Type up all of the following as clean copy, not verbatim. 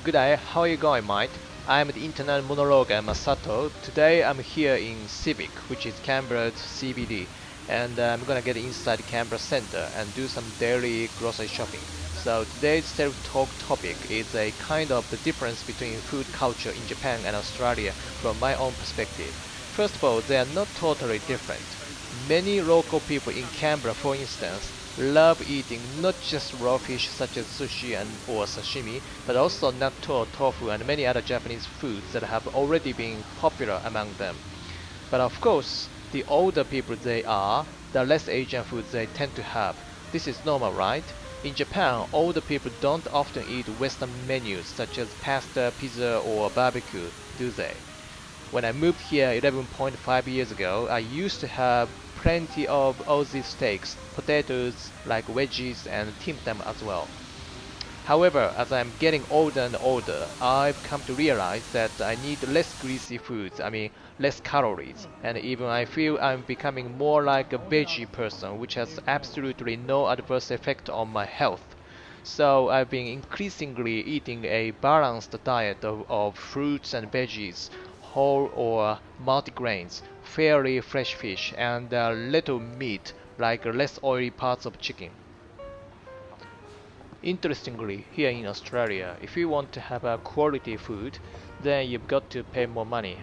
Good day, how are you going, mate? I'm the internet monologue Masato. Today I'm here in Civic, which is Canberra's CBD, and I'm gonna get inside Canberra Center and do some daily grocery shopping. So today's self-talk topic is a kind of the difference between food culture in Japan and Australia from my own perspective. First of all, they are not totally different. Many local people in Canberra, for instance, love eating not just raw fish such as sushi or sashimi, but also natto, tofu, and many other Japanese foods that have already been popular among them. But of course, the older people they are, the less Asian foods they tend to have. This is normal, right? In Japan, older people don't often eat Western menus such as pasta, pizza, or barbecue, do they? When I moved here 11.5 years ago, I used to have plenty of Aussie steaks, potatoes, like veggies, and tim tam as well. However, as I'm getting older and older, I've come to realize that I need less greasy foods, less calories, and even I feel I'm becoming more like a veggie person, which has absolutely no adverse effect on my health. So I've been increasingly eating a balanced diet of fruits and veggies, whole or multigrains, fairly fresh fish, and little meat, like less oily parts of chicken. Interestingly, here in Australia, if you want to have a quality food, then you've got to pay more money.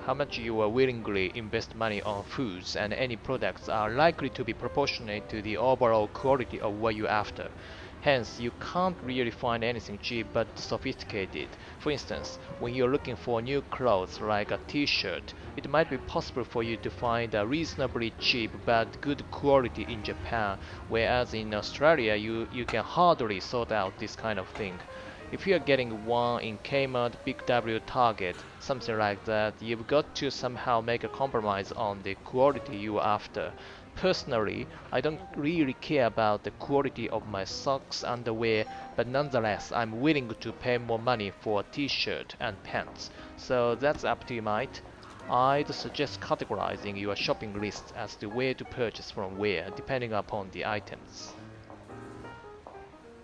How much you are willingly invest money on foods and any products are likely to be proportionate to the overall quality of what you're after. Hence, you can't really find anything cheap but sophisticated. For instance, when you're looking for new clothes like a t-shirt, it might be possible for you to find a reasonably cheap but good quality in Japan, whereas in Australia you can hardly sort out this kind of thing. If you are getting one in Kmart, Big W, Target, something like that, you've got to somehow make a compromise on the quality you are after. Personally, I don't really care about the quality of my socks, underwear, but nonetheless, I'm willing to pay more money for a t-shirt and pants. So that's up to you, mate. I'd suggest categorizing your shopping list as to where to purchase from where, depending upon the items.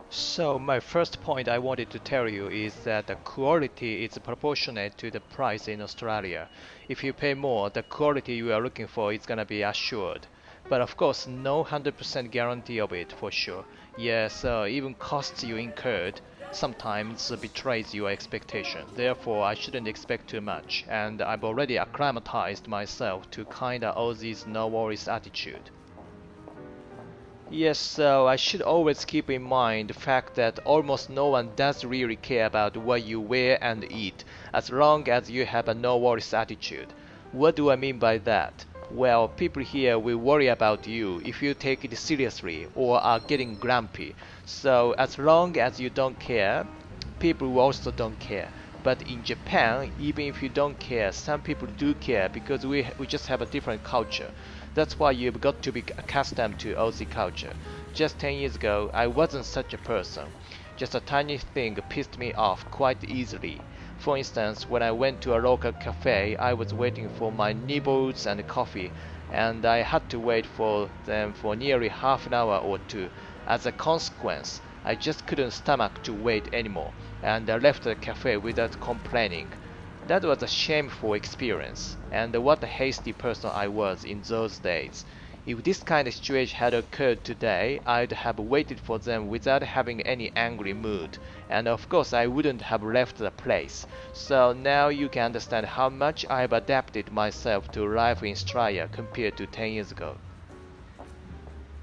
So my first point I wanted to tell you is that the quality is proportionate to the price in Australia. If you pay more, the quality you are looking for is gonna be assured. But of course, no 100% guarantee of it for sure. Yes, even costs you incurred sometimes betrays your expectation. Therefore, I shouldn't expect too much, and I've already acclimatized myself to kinda Aussie's no worries attitude. Yes, so I should always keep in mind the fact that almost no one does really care about what you wear and eat, as long as you have a no worries attitude. What do I mean by that? Well, people here will worry about you if you take it seriously or are getting grumpy. So as long as you don't care, people also don't care. But in Japan, even if you don't care, some people do care because we just have a different culture. That's why you've got to be accustomed to Aussie culture. Just 10 years ago, I wasn't such a person. Just a tiny thing pissed me off quite easily. For instance, when I went to a local cafe, I was waiting for my nibbles and coffee, and I had to wait for them for nearly half an hour or two. As a consequence, I just couldn't stomach to wait anymore, and I left the cafe without complaining. That was a shameful experience, and what a hasty person I was in those days. If this kind of situation had occurred today, I'd have waited for them without having any angry mood, and of course I wouldn't have left the place. So now you can understand how much I've adapted myself to life in Australia compared to 10 years ago.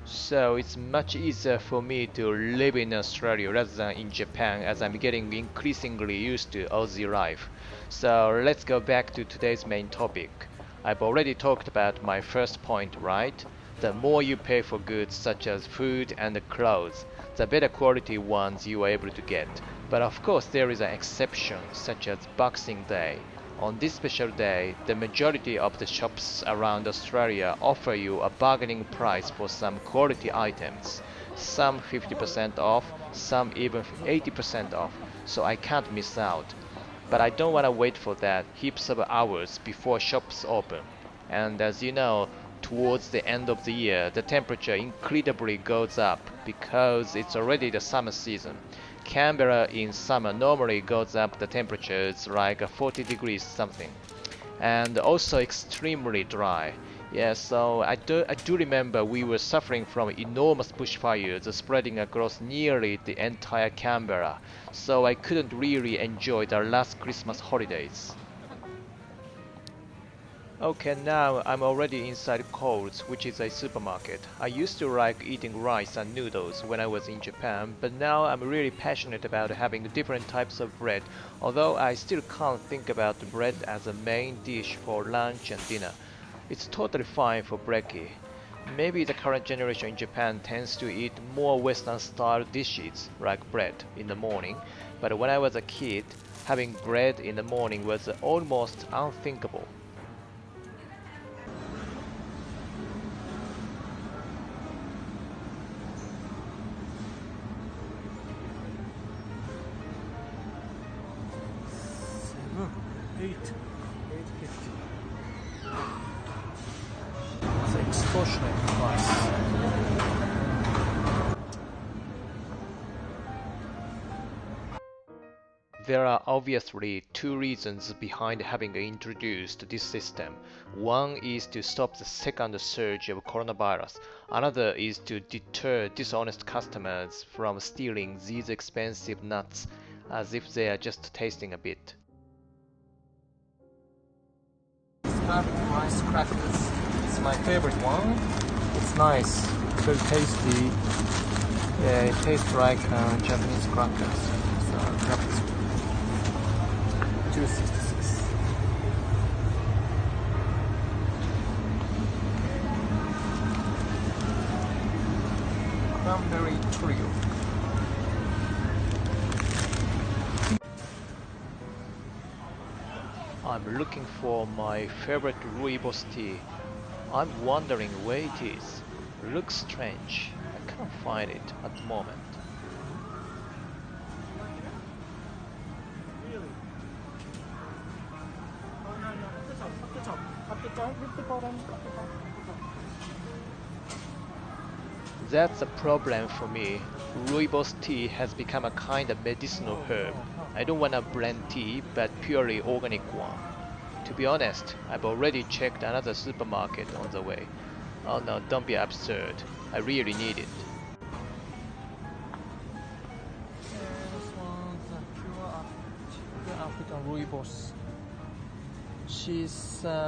So it's much easier for me to live in Australia rather than in Japan as I'm getting increasingly used to Aussie life. So let's go back to today's main topic. I've already talked about my first point, right? The more you pay for goods such as food and clothes, the better quality ones you are able to get. But of course there is an exception, such as Boxing Day. On this special day, the majority of the shops around Australia offer you a bargaining price for some quality items. Some 50% off, some even 80% off, so I can't miss out. But I don't want to wait for that heaps of hours before shops open. And as you know, towards the end of the year, the temperature incredibly goes up because it's already the summer season. Canberra in summer normally goes up the temperatures like 40 degrees something, and also extremely dry. Yeah, so I do remember we were suffering from enormous bushfires spreading across nearly the entire Canberra, so I couldn't really enjoy the last Christmas holidays. Okay, now I'm already inside Coles, which is a supermarket. I used to like eating rice and noodles when I was in Japan, but now I'm really passionate about having different types of bread, although I still can't think about bread as a main dish for lunch and dinner. It's totally fine for brekkie. Maybe the current generation in Japan tends to eat more Western-style dishes, like bread, in the morning, but when I was a kid, having bread in the morning was almost unthinkable. It's extortionate price. There are obviously two reasons behind having introduced this system. One is to stop the second surge of coronavirus. Another is to deter dishonest customers from stealing these expensive nuts as if they are just tasting a bit. Scrambled rice crackers. It's my favorite one. It's nice. It's very tasty. Yeah, it tastes like Japanese crackers. So crackers. 266. Cranberry trio. I'm looking for my favorite rooibos tea. I'm wondering where it is. Looks strange. I can't find it at the moment. That's a problem for me. Rooibos tea has become a kind of medicinal herb. I don't want a blend tea, but purely organic one. To be honest, I've already checked another supermarket on the way. Oh no, don't be absurd. I really need it. This one's a pure African rooibos.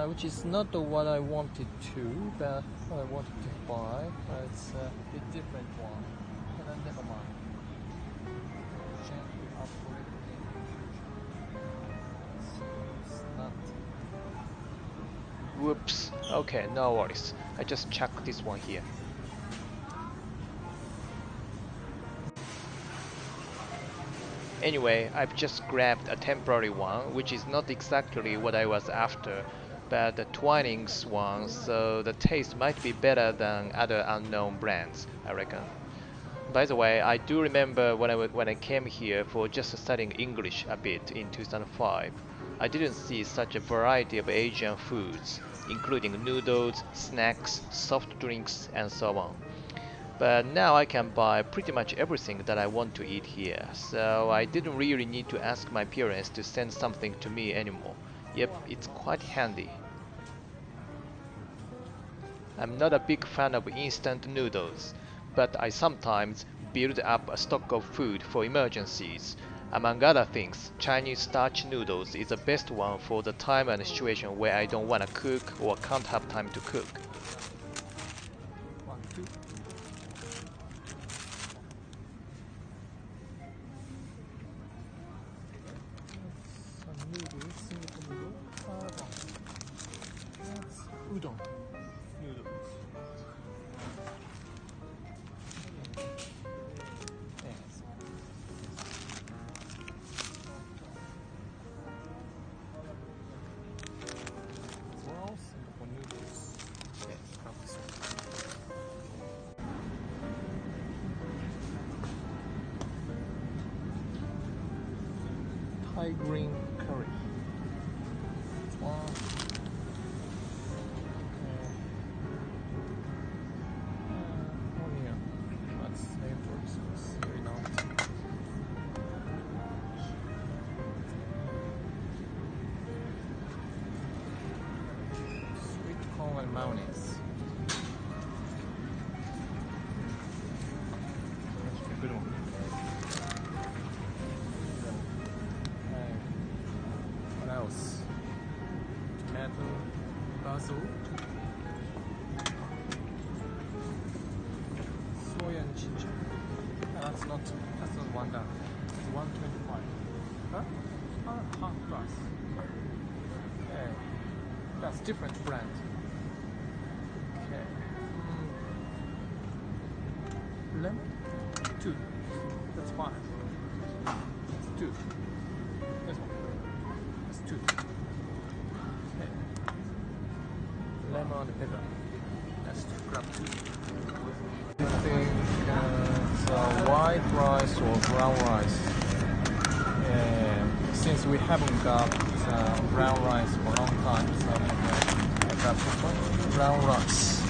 Which is not what I wanted to, but what I wanted to buy. But it's a bit different one. But never mind. Gently operating. It's not. Whoops. Okay, no worries. I just chucked this one here. Anyway, I've just grabbed a temporary one, which is not exactly what I was after, but the Twinings one, so the taste might be better than other unknown brands, I reckon. By the way, I do remember when I came here for just studying English a bit in 2005. I didn't see such a variety of Asian foods, including noodles, snacks, soft drinks, and so on. But now I can buy pretty much everything that I want to eat here, so I didn't really need to ask my parents to send something to me anymore. Yep, it's quite handy. I'm not a big fan of instant noodles, but I sometimes build up a stock of food for emergencies. Among other things, Chinese starch noodles is the best one for the time and situation where I don't want to cook or can't have time to cook. 1, 2. Some noodles, simple noodle. That's udon noodles. Yes. As well, simple noodles. Yes, grab this one. Thai green curry. This one. Onion. That's flavor, so it's very nice. mayonnaise. Good one. What else? Tomato, basil, soy and ginger. That's not $1. It's $1.25. Huh? Half price. Okay. That's different brand. Okay. Lemon? 2. That's 5. That's 2. This one. That's 2. Okay. Lemon and pepper. That's 2. Grab 2. I think it's white rice or brown rice. Since we haven't got brown rice for a long time, so I got brown rice.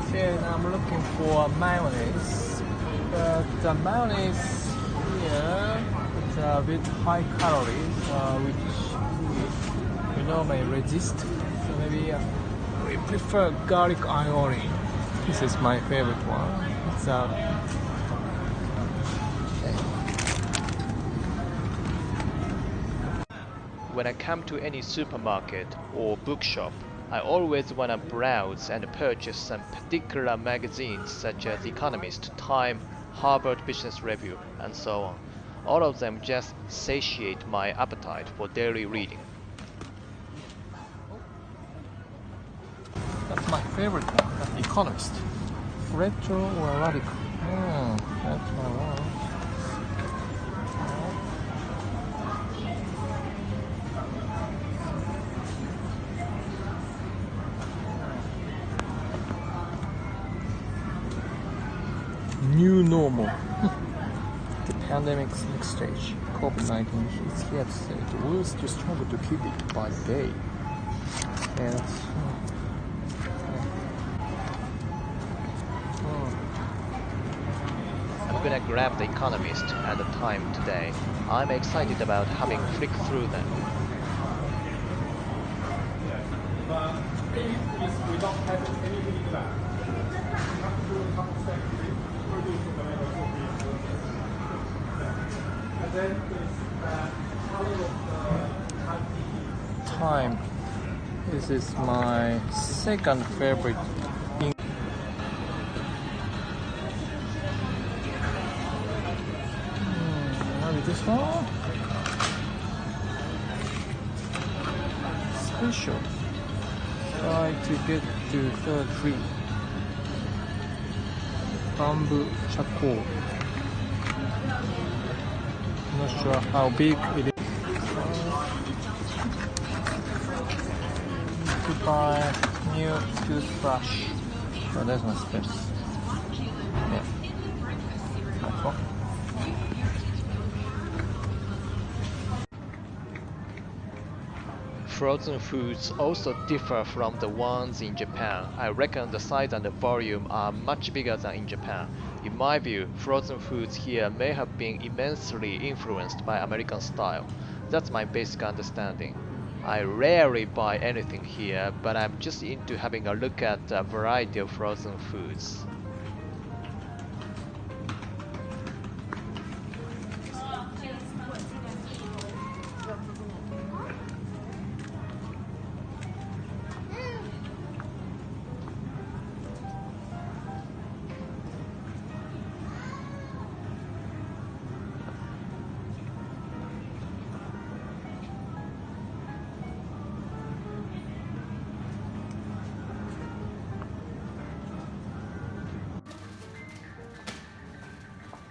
Okay, now I'm looking for mayonnaise. But the mayonnaise here is a bit high calories, which we may resist. So maybe we prefer garlic aioli. This is my favorite one. It's When I come to any supermarket or bookshop, I always want to browse and purchase some particular magazines such as Economist, Time, Harvard Business Review, and so on. All of them just satiate my appetite for daily reading. That's my favorite one, that's Economist. Retro or radical? That's my one. New normal. The pandemic's next stage. COVID-19 is here to stay. The world is too struggle to keep it by the day. And I'm gonna grab The Economist and The Time today. I'm excited about having flicked through them. Time. This is my second favorite. Maybe this one? Special. Try to get to third tree. Bamboo charcoal. Not sure how big it is. To buy new toothbrush. Oh, there's no space. Yeah. That's all. Frozen foods also differ from the ones in Japan. I reckon the size and the volume are much bigger than in Japan. In my view, frozen foods here may have been immensely influenced by American style. That's my basic understanding. I rarely buy anything here, but I'm just into having a look at a variety of frozen foods.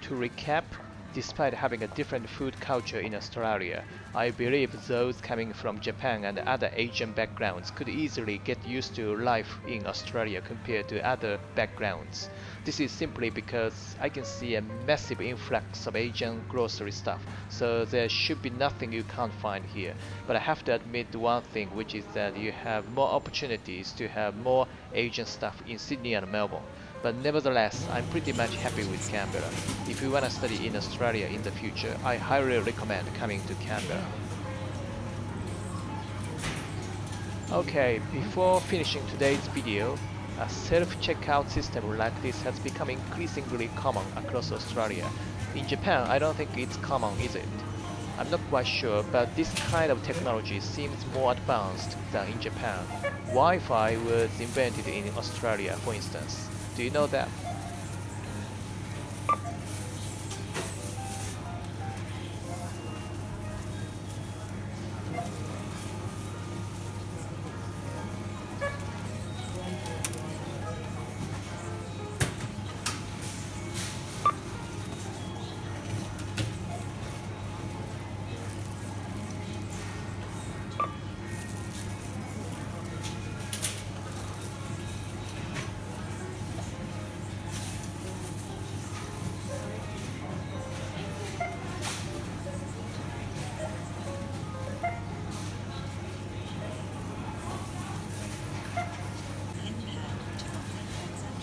To recap, despite having a different food culture in Australia, I believe those coming from Japan and other Asian backgrounds could easily get used to life in Australia compared to other backgrounds. This is simply because I can see a massive influx of Asian grocery stuff, so there should be nothing you can't find here. But I have to admit one thing, which is that you have more opportunities to have more Asian stuff in Sydney and Melbourne. But nevertheless, I'm pretty much happy with Canberra. If you want to study in Australia in the future, I highly recommend coming to Canberra. Okay, before finishing today's video, a self-checkout system like this has become increasingly common across Australia. In Japan, I don't think it's common, is it? I'm not quite sure, but this kind of technology seems more advanced than in Japan. Wi-Fi was invented in Australia, for instance. Do you know that?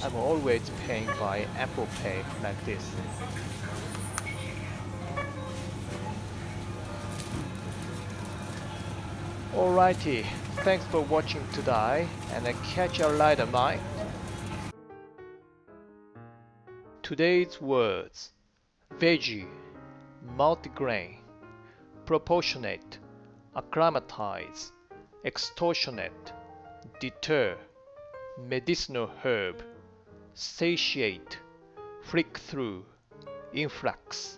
I'm always paying by Apple Pay like this. Alrighty, thanks for watching today, and I catch you later, mate. Today's words: veggie, multigrain, proportionate, acclimatize, extortionate, deter, medicinal herb, satiate, flick through, influx,